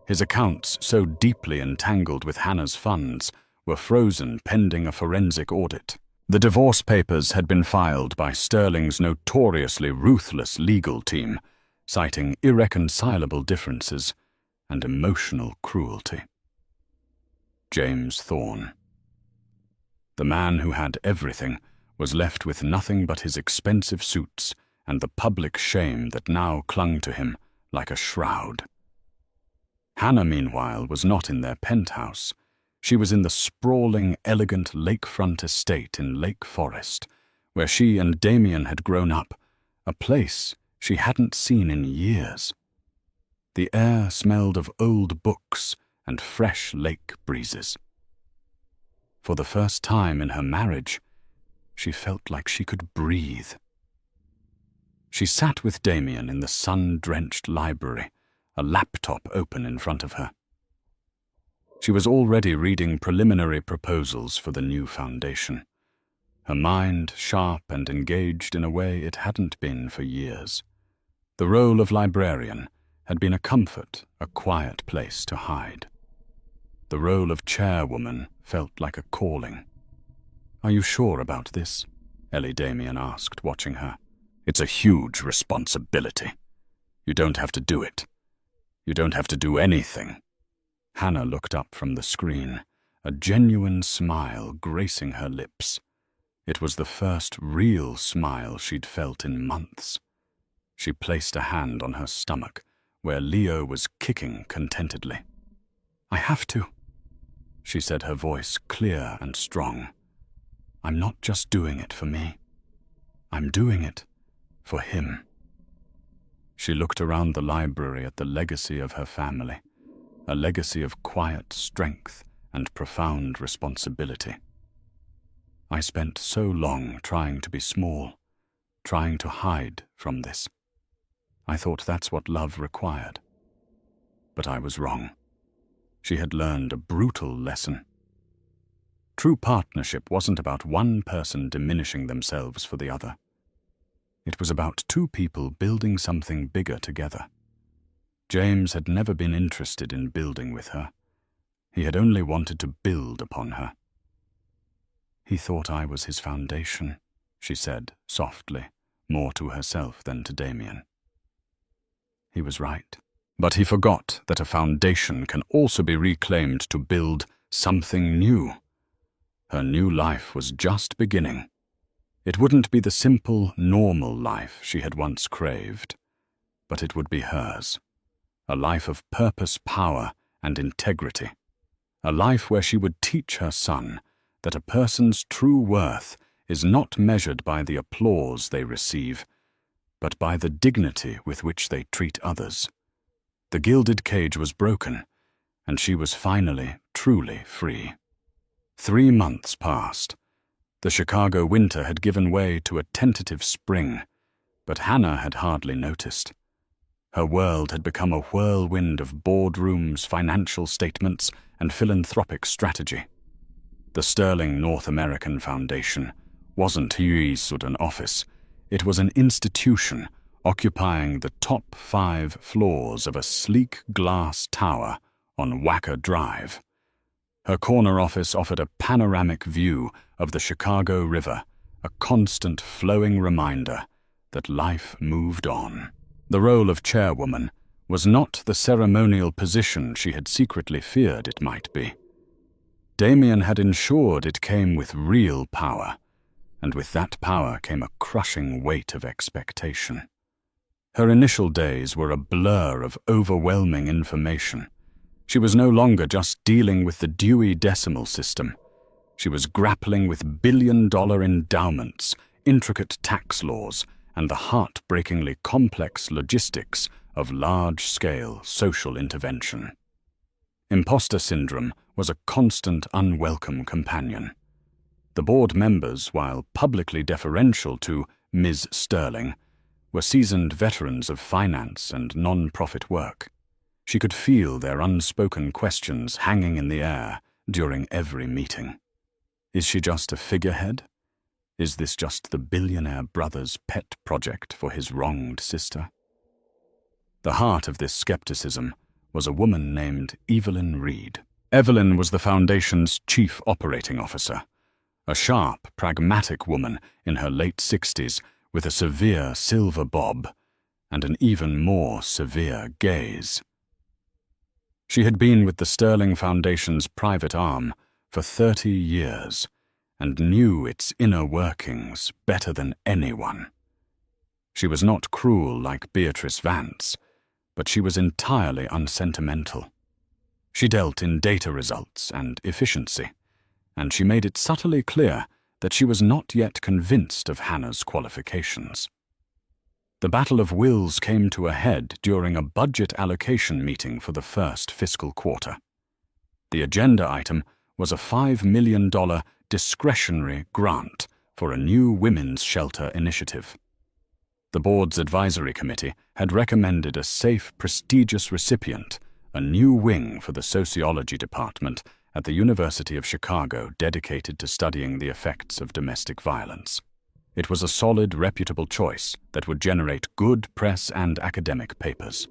His accounts, so deeply entangled with Hannah's funds, were frozen pending a forensic audit. The divorce papers had been filed by Sterling's notoriously ruthless legal team, citing irreconcilable differences and emotional cruelty. James Thorne. The man who had everything was left with nothing but his expensive suits and the public shame that now clung to him like a shroud. Hannah, meanwhile, was not in their penthouse. She was in the sprawling, elegant lakefront estate in Lake Forest, where she and Damien had grown up, a place she hadn't seen in years. The air smelled of old books and fresh lake breezes. For the first time in her marriage, she felt like she could breathe. She sat with Damien in the sun-drenched library, a laptop open in front of her. She was already reading preliminary proposals for the new foundation, her mind sharp and engaged in a way it hadn't been for years. The role of librarian had been a comfort, a quiet place to hide. The role of chairwoman felt like a calling. "Are you sure about this?" Ellie Damien asked, watching her. "It's a huge responsibility. You don't have to do it. You don't have to do anything." Hannah looked up from the screen, a genuine smile gracing her lips. It was the first real smile she'd felt in months. She placed a hand on her stomach, where Leo was kicking contentedly. "I have to," she said, her voice clear and strong. "I'm not just doing it for me. I'm doing it for him." She looked around the library at the legacy of her family, a legacy of quiet strength and profound responsibility. "I spent so long trying to be small, trying to hide from this. I thought that's what love required. But I was wrong." She had learned a brutal lesson. True partnership wasn't about one person diminishing themselves for the other. It was about two people building something bigger together. James had never been interested in building with her. He had only wanted to build upon her. "He thought I was his foundation," she said softly, more to herself than to Damien. He was right. But he forgot that a foundation can also be reclaimed to build something new. Her new life was just beginning. It wouldn't be the simple, normal life she had once craved, but it would be hers. A life of purpose, power, and integrity. A life where she would teach her son that a person's true worth is not measured by the applause they receive, but by the dignity with which they treat others. The gilded cage was broken, and she was finally, truly free. 3 months passed. The Chicago winter had given way to a tentative spring, but Hannah had hardly noticed. Her world had become a whirlwind of boardrooms, financial statements, and philanthropic strategy. The Sterling North American Foundation wasn't an office. It was an institution occupying the top 5 floors of a sleek glass tower on Wacker Drive. Her corner office offered a panoramic view of the Chicago River, a constant flowing reminder that life moved on. The role of chairwoman was not the ceremonial position she had secretly feared it might be. Damien had ensured it came with real power, and with that power came a crushing weight of expectation. Her initial days were a blur of overwhelming information. She was no longer just dealing with the Dewey Decimal System. She was grappling with billion-dollar endowments, intricate tax laws, and the heartbreakingly complex logistics of large-scale social intervention. Imposter syndrome was a constant, unwelcome companion. The board members, while publicly deferential to Ms. Sterling, were seasoned veterans of finance and non-profit work. She could feel their unspoken questions hanging in the air during every meeting. Is she just a figurehead? Is this just the billionaire brother's pet project for his wronged sister? The heart of this skepticism was a woman named Evelyn Reed. Evelyn was the foundation's chief operating officer, a sharp, pragmatic woman in her late 60s with a severe silver bob and an even more severe gaze. She had been with the Sterling Foundation's private arm for 30 years and knew its inner workings better than anyone. She was not cruel like Beatrice Vance, but she was entirely unsentimental. She dealt in data results and efficiency, and she made it subtly clear that she was not yet convinced of Hannah's qualifications. The battle of wills came to a head during a budget allocation meeting for the first fiscal quarter. The agenda item was a $5 million discretionary grant for a new women's shelter initiative. The board's advisory committee had recommended a safe, prestigious recipient, a new wing for the sociology department at the University of Chicago dedicated to studying the effects of domestic violence. It was a solid, reputable choice that would generate good press and academic papers.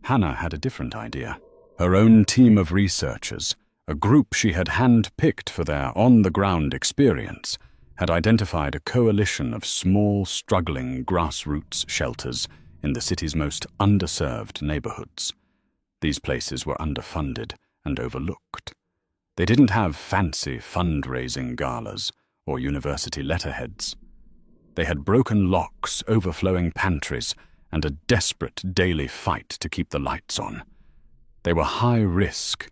Hannah had a different idea. Her own team of researchers, a group she had hand-picked for their on-the-ground experience, had identified a coalition of small, struggling grassroots shelters in the city's most underserved neighborhoods. These places were underfunded and overlooked. They didn't have fancy fundraising galas or university letterheads. They had broken locks, overflowing pantries, and a desperate daily fight to keep the lights on. They were high risk.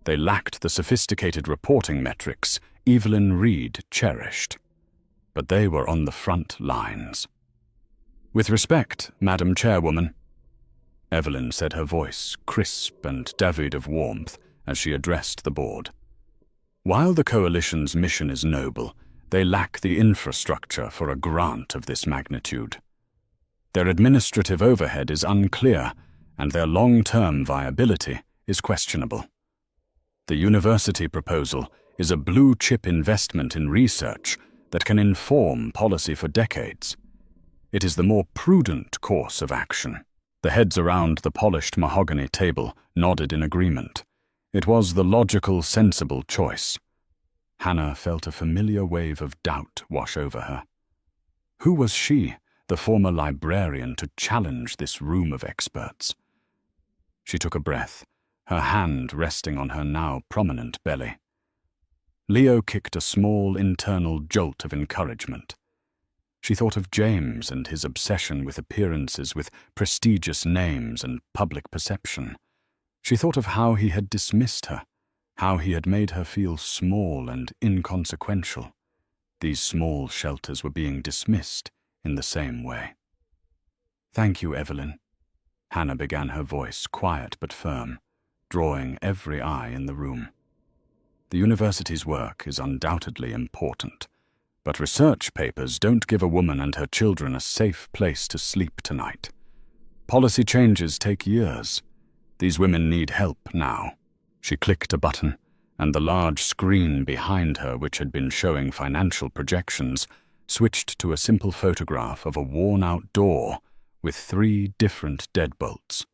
They lacked the sophisticated reporting metrics Evelyn Reed cherished. But they were on the front lines. "With respect, Madam Chairwoman," Evelyn said, her voice crisp and devoid of warmth as she addressed the board. "While the coalition's mission is noble, they lack the infrastructure for a grant of this magnitude. Their administrative overhead is unclear, and their long-term viability is questionable. The university proposal is a blue-chip investment in research that can inform policy for decades. It is the more prudent course of action." The heads around the polished mahogany table nodded in agreement. It was the logical, sensible choice. Hannah felt a familiar wave of doubt wash over her. Who was she, the former librarian, to challenge this room of experts? She took a breath, her hand resting on her now prominent belly. Leo kicked a small internal jolt of encouragement. She thought of James and his obsession with appearances, with prestigious names and public perception. She thought of how he had dismissed her, how he had made her feel small and inconsequential. These small shelters were being dismissed in the same way. "Thank you, Evelyn." Hannah began, her voice quiet but firm, drawing every eye in the room. "The university's work is undoubtedly important, but research papers don't give a woman and her children a safe place to sleep tonight. Policy changes take years. These women need help now." She clicked a button, and the large screen behind her, which had been showing financial projections, switched to a simple photograph of a worn-out door with 3 different deadbolts.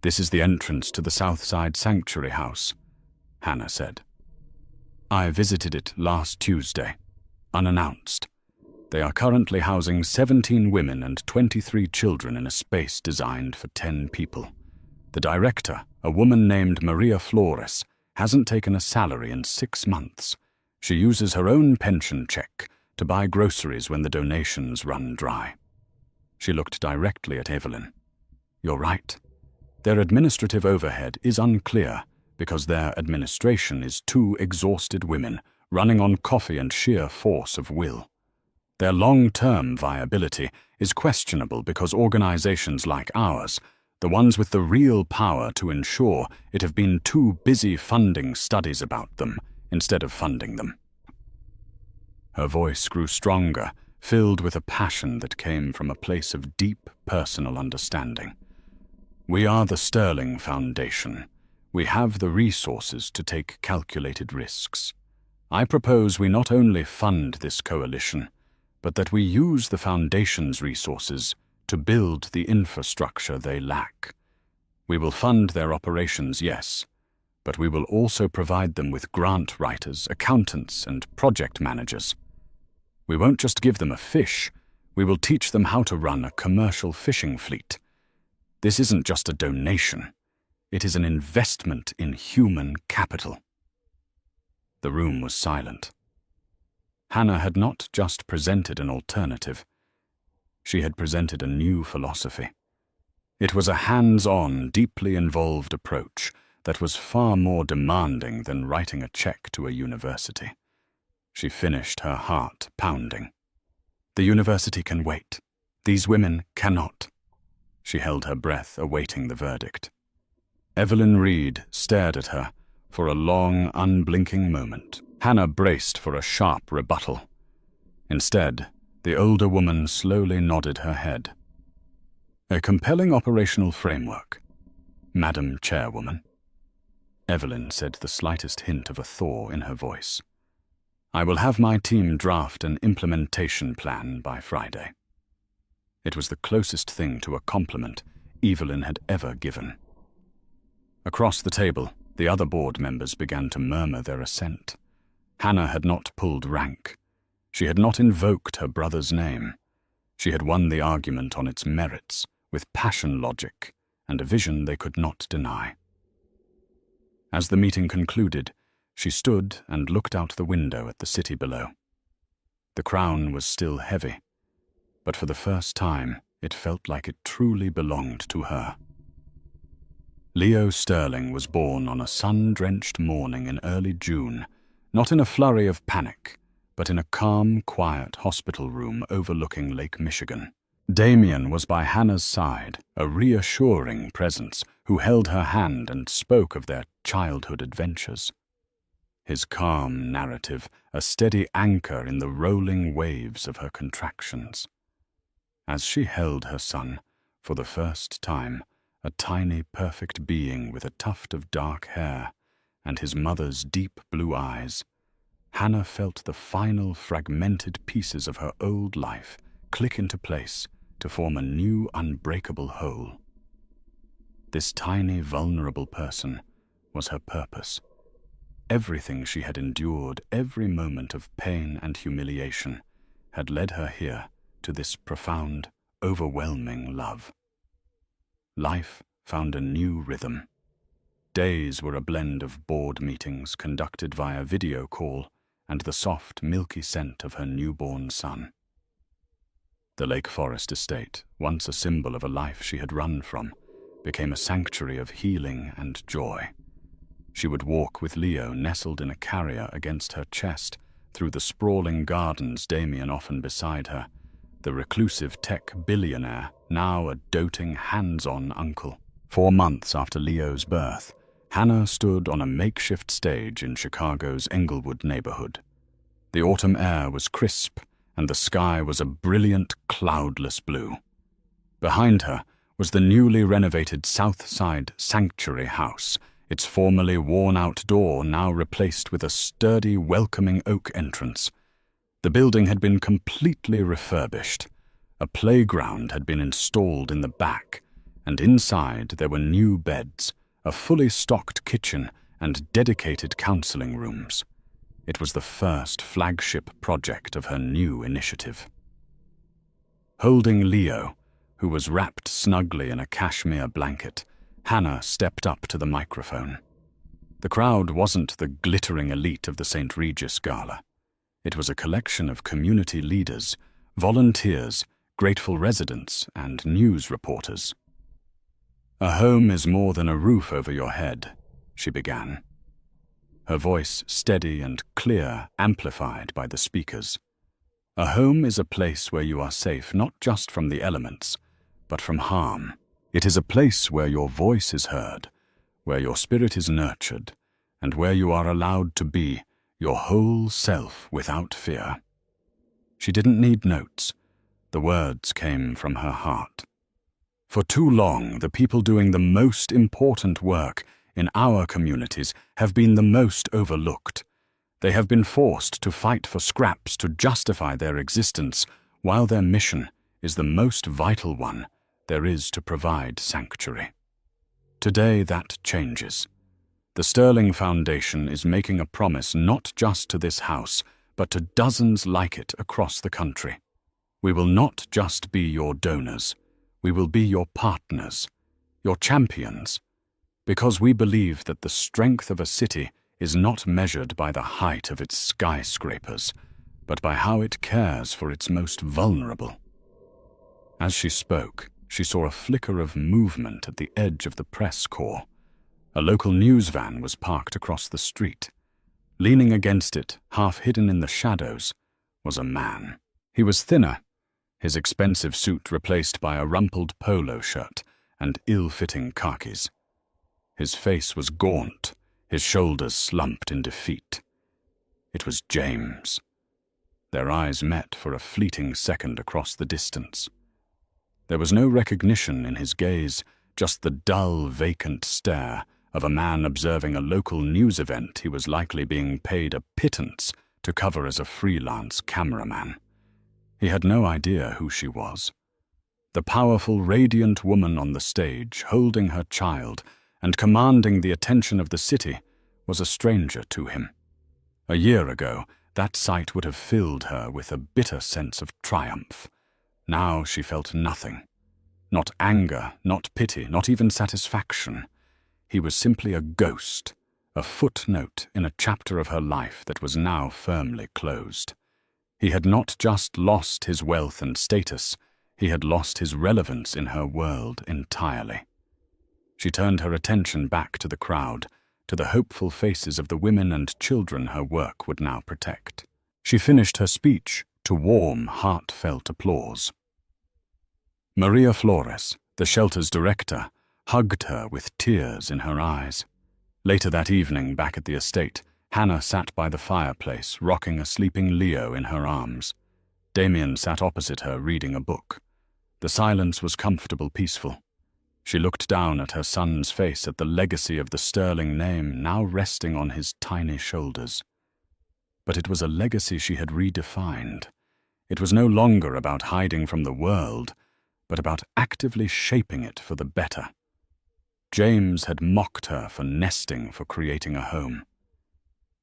"This is the entrance to the Southside Sanctuary House," Hannah said. "I visited it last Tuesday, unannounced. They are currently housing 17 women and 23 children in a space designed for 10 people. The director, a woman named Maria Flores, hasn't taken a salary in 6 months. She uses her own pension check to buy groceries when the donations run dry." She looked directly at Evelyn. "You're right. Their administrative overhead is unclear because their administration is 2 exhausted women running on coffee and sheer force of will. Their long-term viability is questionable because organizations like ours, the ones with the real power to ensure it, have been too busy funding studies about them instead of funding them." Her voice grew stronger, filled with a passion that came from a place of deep personal understanding. "We are the Sterling Foundation. We have the resources to take calculated risks. I propose we not only fund this coalition, but that we use the Foundation's resources to build the infrastructure they lack. We will fund their operations, yes, but we will also provide them with grant writers, accountants, and project managers. We won't just give them a fish, we will teach them how to run a commercial fishing fleet. This isn't just a donation, it is an investment in human capital." The room was silent. Hannah had not just presented an alternative. She had presented a new philosophy. It was a hands-on, deeply involved approach that was far more demanding than writing a check to a university. She finished, her heart pounding. "The university can wait. These women cannot." She held her breath, awaiting the verdict. Evelyn Reed stared at her for a long, unblinking moment. Hannah braced for a sharp rebuttal. Instead, the older woman slowly nodded her head. "A compelling operational framework, Madam Chairwoman." Evelyn said, the slightest hint of a thaw in her voice. "I will have my team draft an implementation plan by Friday." It was the closest thing to a compliment Evelyn had ever given. Across the table, the other board members began to murmur their assent. Hannah had not pulled rank. She had not invoked her brother's name. She had won the argument on its merits, with passion logic and a vision they could not deny. As the meeting concluded, she stood and looked out the window at the city below. The crown was still heavy, but for the first time it felt like it truly belonged to her. Leo Sterling was born on a sun-drenched morning in early June, not in a flurry of panic, but in a calm, quiet hospital room overlooking Lake Michigan. Damien was by Hannah's side, a reassuring presence who held her hand and spoke of their childhood adventures. His calm narrative, a steady anchor in the rolling waves of her contractions. As she held her son, for the first time, a tiny, perfect being with a tuft of dark hair and his mother's deep blue eyes, Hannah felt the final fragmented pieces of her old life click into place to form a new unbreakable whole. This tiny, vulnerable person was her purpose. Everything she had endured, every moment of pain and humiliation, had led her here to this profound, overwhelming love. Life found a new rhythm. Days were a blend of board meetings conducted via video call and the soft, milky scent of her newborn son. The Lake Forest estate, once a symbol of a life she had run from, became a sanctuary of healing and joy. She would walk with Leo nestled in a carrier against her chest through the sprawling gardens, Damien often beside her, the reclusive tech billionaire, now a doting, hands-on uncle. 4 months after Leo's birth, Hannah stood on a makeshift stage in Chicago's Englewood neighborhood. The autumn air was crisp, and the sky was a brilliant, cloudless blue. Behind her was the newly renovated South Side Sanctuary House, its formerly worn-out door now replaced with a sturdy, welcoming oak entrance. The building had been completely refurbished. A playground had been installed in the back, and inside there were new beds, a fully stocked kitchen, and dedicated counseling rooms. It was the first flagship project of her new initiative. Holding Leo, who was wrapped snugly in a cashmere blanket, Hannah stepped up to the microphone. The crowd wasn't the glittering elite of the St. Regis Gala. It was a collection of community leaders, volunteers, grateful residents, and news reporters. "A home is more than a roof over your head," she began. Her voice steady and clear, amplified by the speakers. "A home is a place where you are safe not just from the elements, but from harm. It is a place where your voice is heard, where your spirit is nurtured, and where you are allowed to be your whole self without fear." She didn't need notes. The words came from her heart. For too long, the people doing the most important work in our communities have been the most overlooked. They have been forced to fight for scraps to justify their existence, while their mission is the most vital one there is to provide sanctuary. Today that changes. The Sterling Foundation is making a promise not just to this house, but to dozens like it across the country. We will not just be your donors. We will be your partners, your champions, because we believe that the strength of a city is not measured by the height of its skyscrapers, but by how it cares for its most vulnerable. As she spoke, she saw a flicker of movement at the edge of the press corps. A local news van was parked across the street. Leaning against it, half hidden in the shadows, was a man. He was thinner, his expensive suit replaced by a rumpled polo shirt and ill-fitting khakis. His face was gaunt, his shoulders slumped in defeat. It was James. Their eyes met for a fleeting second across the distance. There was no recognition in his gaze, just the dull, vacant stare of a man observing a local news event he was likely being paid a pittance to cover as a freelance cameraman. He had no idea who she was. The powerful, radiant woman on the stage, holding her child and commanding the attention of the city, was a stranger to him. A year ago, that sight would have filled her with a bitter sense of triumph. Now she felt nothing. Not anger, not pity, not even satisfaction. He was simply a ghost, a footnote in a chapter of her life that was now firmly closed. He had not just lost his wealth and status, he had lost his relevance in her world entirely. She turned her attention back to the crowd, to the hopeful faces of the women and children her work would now protect. She finished her speech to warm, heartfelt applause. Maria Flores, the shelter's director, hugged her with tears in her eyes. Later that evening, back at the estate, Hannah sat by the fireplace, rocking a sleeping Leo in her arms. Damien sat opposite her, reading a book. The silence was comfortable, peaceful. She looked down at her son's face, at the legacy of the Sterling name now resting on his tiny shoulders. But it was a legacy she had redefined. It was no longer about hiding from the world, but about actively shaping it for the better. James had mocked her for nesting, for creating a home.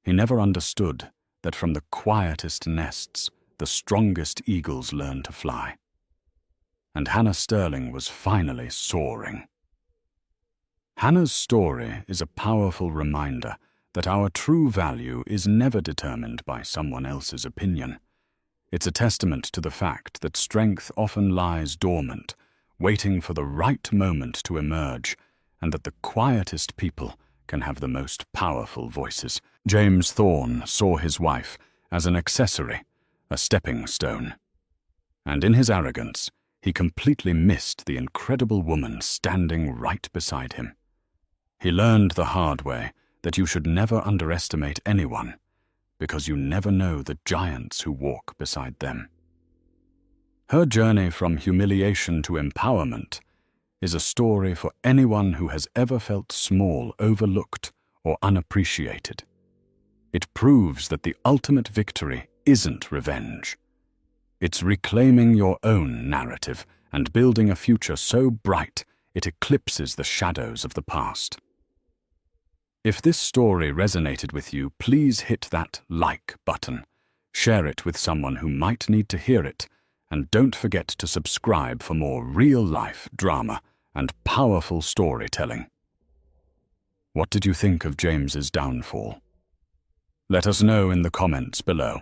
He never understood that from the quietest nests, the strongest eagles learn to fly. And Hannah Sterling was finally soaring. Hannah's story is a powerful reminder that our true value is never determined by someone else's opinion. It's a testament to the fact that strength often lies dormant, waiting for the right moment to emerge, and that the quietest people can have the most powerful voices. James Thorne saw his wife as an accessory, a stepping stone. And in his arrogance, he completely missed the incredible woman standing right beside him. He learned the hard way that you should never underestimate anyone, because you never know the giants who walk beside them. Her journey from humiliation to empowerment is a story for anyone who has ever felt small, overlooked, or unappreciated. It proves that the ultimate victory isn't revenge. It's reclaiming your own narrative and building a future so bright it eclipses the shadows of the past. If this story resonated with you, please hit that like button, share it with someone who might need to hear it, and don't forget to subscribe for more real-life drama and powerful storytelling. What did you think of James's downfall? Let us know in the comments below.